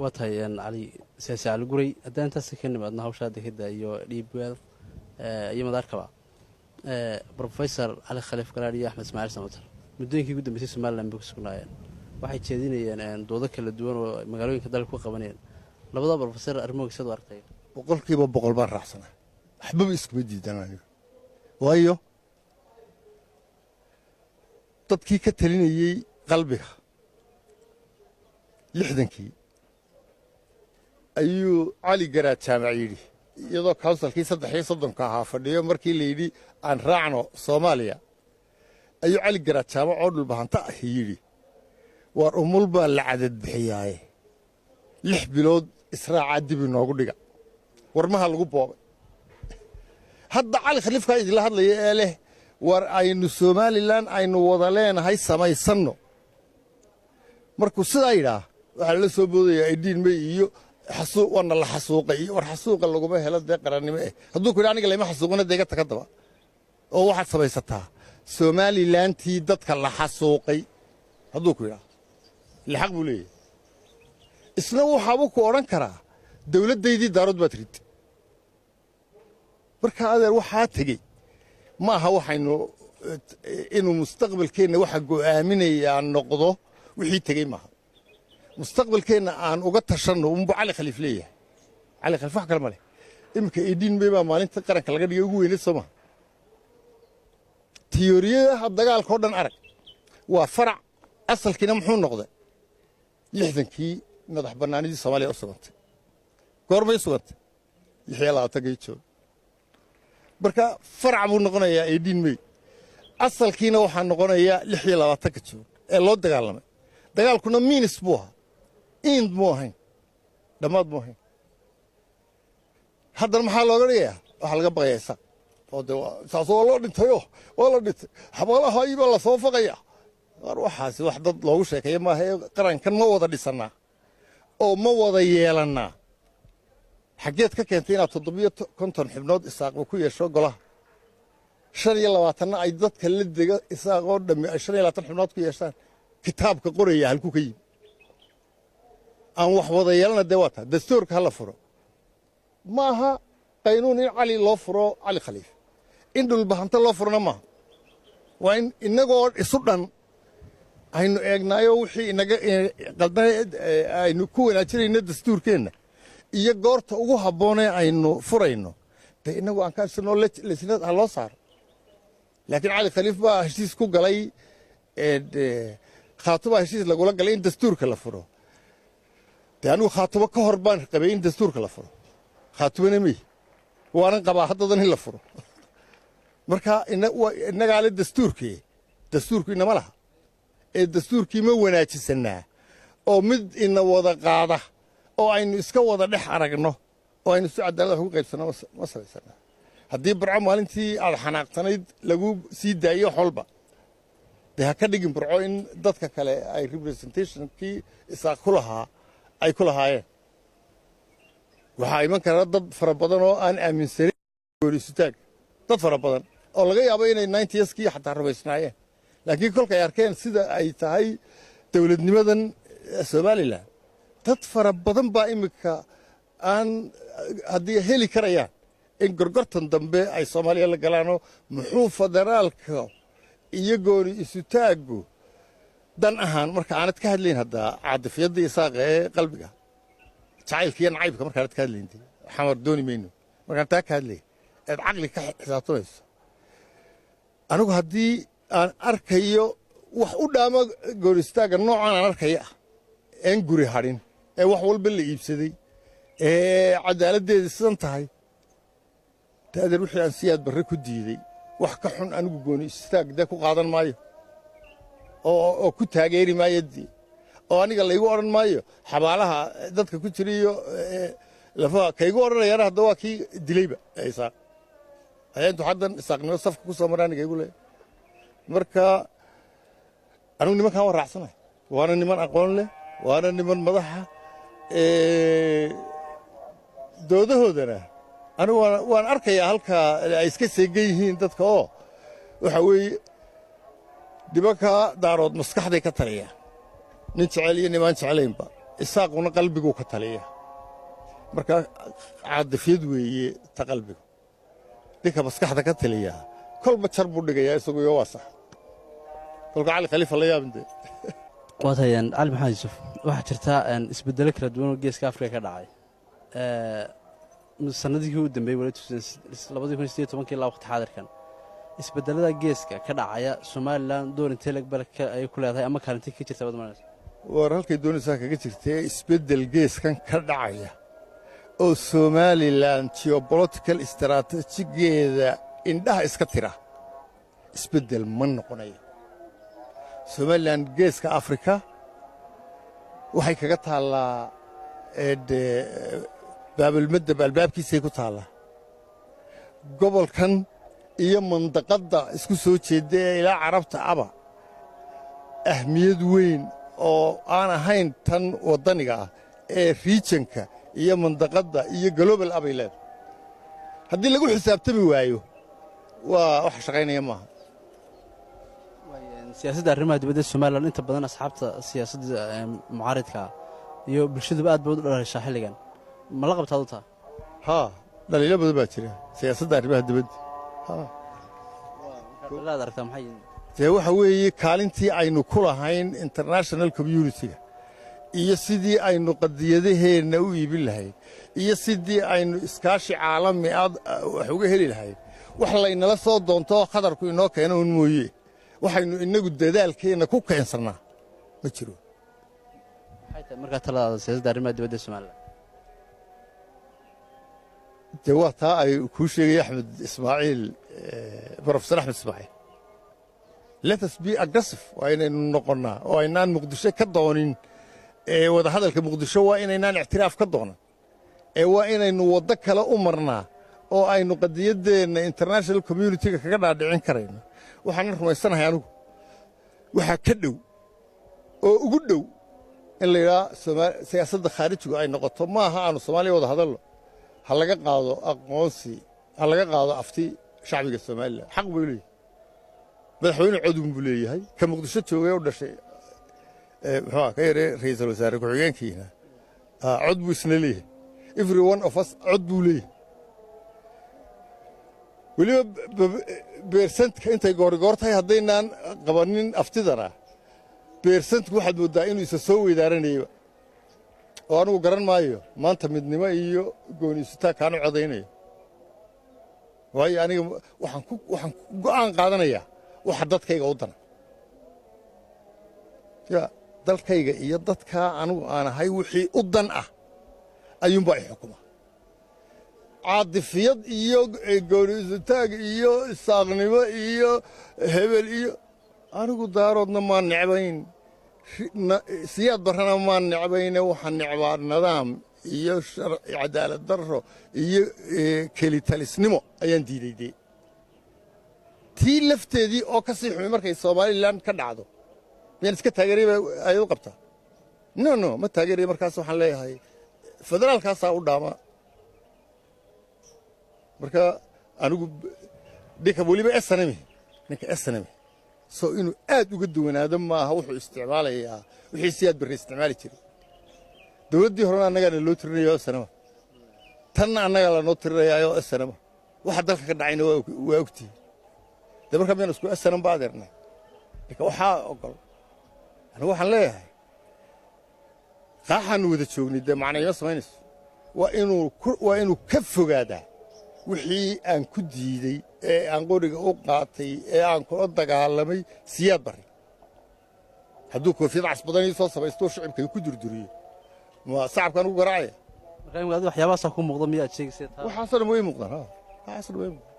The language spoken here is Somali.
waa tahay cali siyaasi cali guray haddaan intaasi ka nimaadno hawshaa dekeda iyo dhiibweel iyo madaarkaba brofesor cali khaliif galaadh iyo axmed ismaaciil samatar muddooyinkii ugu dambeysay somalilan bay ku sugnaayeen waxay jeedinayeen doodo kala duwan oo magaalooyinka dalka ku qabanayeen labada brofesor arrimohooda sidaad u aragtay boqolkiiba boqol baan raacsanaa waxbaba iskuma diidan aniga waayo dadkii ka talinayey qalbiga 60kii ayuu cali garaad jaamac yidhi iyadoo kawnsalkii 33 ahaa fadhiyo markii la yidhi aan raacno soomaaliya ayuu cali garaad jaamac oo dhulbahanta ah yidhi waar umul baa la cadad bixiyaaye 6 bilood israacaa dib inoogu dhiga warmaha lagu boobay hadda cali khaliifkaa idinla hadlaya ee leh war aynu somalilan aynu wada leenahay samaysanno markuu sidaa yidhaah waxaa lala soo boodayaa idhiin may iyo waana la xasuuqay iyo war xasuuqa laguma helo dee qarannimo eh hadduu ku yidhi aniga layma xasuuqina dee iga taga daba oo waxaad samaysataa somalilantii dadka la xasuuqay hadduu ku yidhaah ile xaq buu leeyahay isna waxaabuu ku odhan karaa dawladdaydii daarood baad rid markaa adeer waxaa tegey ma aha waxaynu inuu mustaqbalkeenna waxa go'aaminayaa noqdo wixii tegey maaha mustaqbalkeenna aan uga tashanno unbuu cali khaliif leeyahay cali khaliif wax kale ma leh iminka idhiin may baa maalinta qaranka laga dhigay ugu weyneed soo maha tiyooriyadaha dagaalka oo dhan arag waa farac asalkiina muxuu noqday 60kii madax bannaanidii soomaaliya u sugantay goormay u sugantay 26kii joog marka farac buu noqonayaa idhiin may asalkiina waxaa noqonayaa 26ka joog ee loo dagaalamay dagaalkuna miinis buu ahaa ind muu ahayn dhammaad muu ahayn haddana maxaa looga dhigayaa waxaa laga baqayaa isaaq oo de saas waa loo dhintayoo waa la dhintay xabaalahaayii baa la soo faqayaa war waxaasi wax dad loogu sheekeeya maaha ee qarankan ma wada dhisannaa oo ma wada yeelannaa xaggeed ka keentay inaad 750 xubnood isaaqba ku yeesho golaha 25na ay dadka la dega isaaqoo dhammi ay 25 xubnood ku yeeshaan kitaabka qoraya halku ka yimi aan wax wada yeelana dee waa taa dastuurka ha la furo ma aha qaynuun in cali loo furo cali khaliif in dhulbahanta loo furona maaha waa in innagoo isu dhan aynu eegnaayo wixii inaga qaldan aynu ku wanaajinayno dastuurkeenna iyo goorta ugu habboonee aynu furayno dee innagu aan kaashanoo lesnad ha loo saaro laakiin cali khaliif baa heshiis ku galay khaatubaa heshiis lagula galay in dastuurka la furo dee anigu khaatubo ka hor baan qabay in dastuurka la furo khaatubana mey waanan qabaa haddadan in la furo marka innagaa le dastuurku inama laha ee dastuurkii ma wanaajisannaa oo mid ina wada qaada oo aynu iska wada dhex aragno oo aynu si cadaalad wax ugu qaybsanno ma samaysannaa haddii burco maalintii aad xanaaqsanayd lagu sii daayo wax walba dee ha ka dhigin burco in dadka kale ay representationkii isaaq ku lahaa ay ku lahaayeen waxaa iman kara dad fara badan oo aan aaminsanayn goonisitaag dad fara badan oo laga yaabo inay 90skii xataa rumaysnaayeen laakiin kolkay arkeen sida ay tahay dawladnimadan somalilan dad fara badan baa iminka aan haddii heli karayaan in gorgortan dambe ay soomaaliya la galaanoo muxuu federaalka iyo gooni isutaaggu dan ahaan marka aanad ka hadlayn haddaa caadifyadda isaaqa ee qalbiga jacaylkiiyo nacaybka markaanad ka hadlayn xamar dooni mayno markaan taa ka hadlay eed caqli ka xisaabtamayso anigu haddii aan arkayo wax u dhaamo gooni isutaagga noocaan aan arkaya ah een guri hadhin ee wax walba la iibsaday ee cadaaladdeeda sidan tahay daadeer wixii aan siyaad barre ku diiday wax ka xun anigu gooni istaag dee ku qaadan maayo oo ku taageeri maayo dee oo aniga laygu odhan maayo xabaalaha dadka ku jira iyo lafaha kaygu odhanayaana hadda waa kii dilayba ee isaaq ayaa intuu haddan isaaqnimo safka ku soo mara aniga igu leeyahay marka anigu nimankaan waan raacsanahay waana niman aqoon leh waana niman madaxa doodahoodana anigu waan arkayaa halkaa ay iska seegan yihiin dadka oo waxa weeye nimanka daarood maskaxday ka taliyaan nin jecel iyo nimaan jeclaynba isaaquna qalbiguu ka taliya marka caadifyad weeye ta qalbigu ninka maskaxda ka taliyaa kolba jar buu dhigayaa isaguyo waa sax kolka cali khaliifa la yaabintee waatayaan cali maxamed yuusuf waxaa jirtaa isbeddelo kala duwan oo geeska afrika ka dhacay sanadihii u dambeeyey ilaa waqti xaadirkan isbeddelada geeska ka dhacaya somalilan door intee lagbale ay ku leedahay ama kaalintii ka jirta badmanaysa war halkay doonaysaa kaga jirtee isbeddel geeskan ka dhacaya oo somalilan geobolitical istaraatiijigeeda indhaha iska tira isbeddel ma noqonayo somalilan geeska afrika waxay kaga taallaa baabalmadab albaabkiisay ku taallaa gobolkan iyo mandaqadda isku soo jeedda ee ilaa carabta aba ahmiyad weyn oo aan ahayn tan waddaniga ah ee riijanka iyo mandaqadda iyo global abay leedahay haddii lagu xisaabtami waayo waa wax shaqaynaya maaha siyaasadda arrimaha dibadda somalilan inta badan asxaabta siyaasadda mucaaridkaa iyo bulshaduba aad baad u dhalayshaa xilligan ma la qabtaadu taa haa dhaliilo badan baa jira siyaasadda arrimaha dibadda ad aragtaa maxay dee waxa weeye kaalintii aynu ku lahayn international communitiga iyo sidii aynu qadiyadaheenna u iibin lahayn iyo sidii aynu iskaashi caalami wax uga heli lahayn wax laynala soo doonto khatarku inoo keena un mooye waxaynu innagu dadaalkeenna ku keensannaa ma jiro maxay tahay markaa taladaada siyaasadda arrimaha dibadda somalilan dee waa taa ay kuu sheegay axmed ismaaciil brofesor axmed ismaaciil letus be aggressive waa inaynu noqonnaa oo aynaan muqdisho ka doonin wadahadalka muqdisho waa inaynaan ictiraaf ka doonan waa inaynu waddo kale u marnaa oo aynu qadiyaddeenna international communitiga kaga dhaadhicin karayno waxaanan rumaysanahay anugu waxaa ka dhow oo ugu dhow in la yidhaha siyaasadda khaarijigu ay noqoto maaha aanu soomaaliya wada hadalno ha laga qaado aqoonsi ha laga qaado afti shacbiga somalilan xaq buu leeyahay madaxweyne codun buu leeyahay ka muqdisho joogay u dhashay muxuu ka yaree ra'iisul wasaare ku-xigeenkiina cod buu isna leeyahay every one of us cod buu leeyahay weliba beersantka intay goorigoor tahay haddaynaan qabannin aftidana beersantku waxaad mooddaa inuu isa soo weydaaranayaba oo anugu garan maayo maanta midnimo iyo gooniisutaa kaanu codaynayo waayo aniga waxaan ku go'aan qaadanayaa waxa dadkayga u dana ya dalkayga iyo dadkaa anugu aan ahay wixii u dan ah ayuunbaa i xukuma caadifiyad iyo gooniisutaag iyo isaaqnimo iyo hebel iyo anigu daaroodna maan necbayn siyaad barrana maan necbayne waxaan necbaa nidaam iyo cadaalad darro iyo kelitalisnimo ayaan diiday dee tii lafteedii oo ka sii xumi markay somalilan ka dhacdo miyaan iska taageeray baa ayadu qabtaa no ma taageeraya markaas waxaan leeyahay federaalkaasaa u dhaama marka anigu dhinka weliba esanami ninka esanami soo inuu aad uga duwanaado maaha wuxuu isticmaalayaa wixii siyaad barre isticmaali jiray dawladdii horena annagaana loo tirinaya oo esanama tanna annagaa lanoo tirinayaayo esanama waxa dalka ka dhacayna waa ogtihi dee markaa miyaan isku esanam ba adeernay marka waxaa ogol anigu waxaan leeyahay qaaxaannu wada joognay dee macnayma samaynayso waa inuu ka fogaadaa wixii aan ku diidey ee aan qoriga u qaatay ee aan kula dagaalamay siyaad barre hadduu koofiyad casbadan ii soo samaystoo shicibkay ku durduriyo ma sacabkaan ugu garaacaya markaa waxyaabahaasaa ku muuqda miyaad sheegaysa waxaasoo dhan way muuqdaan waxaasoo dhan way muuqdaan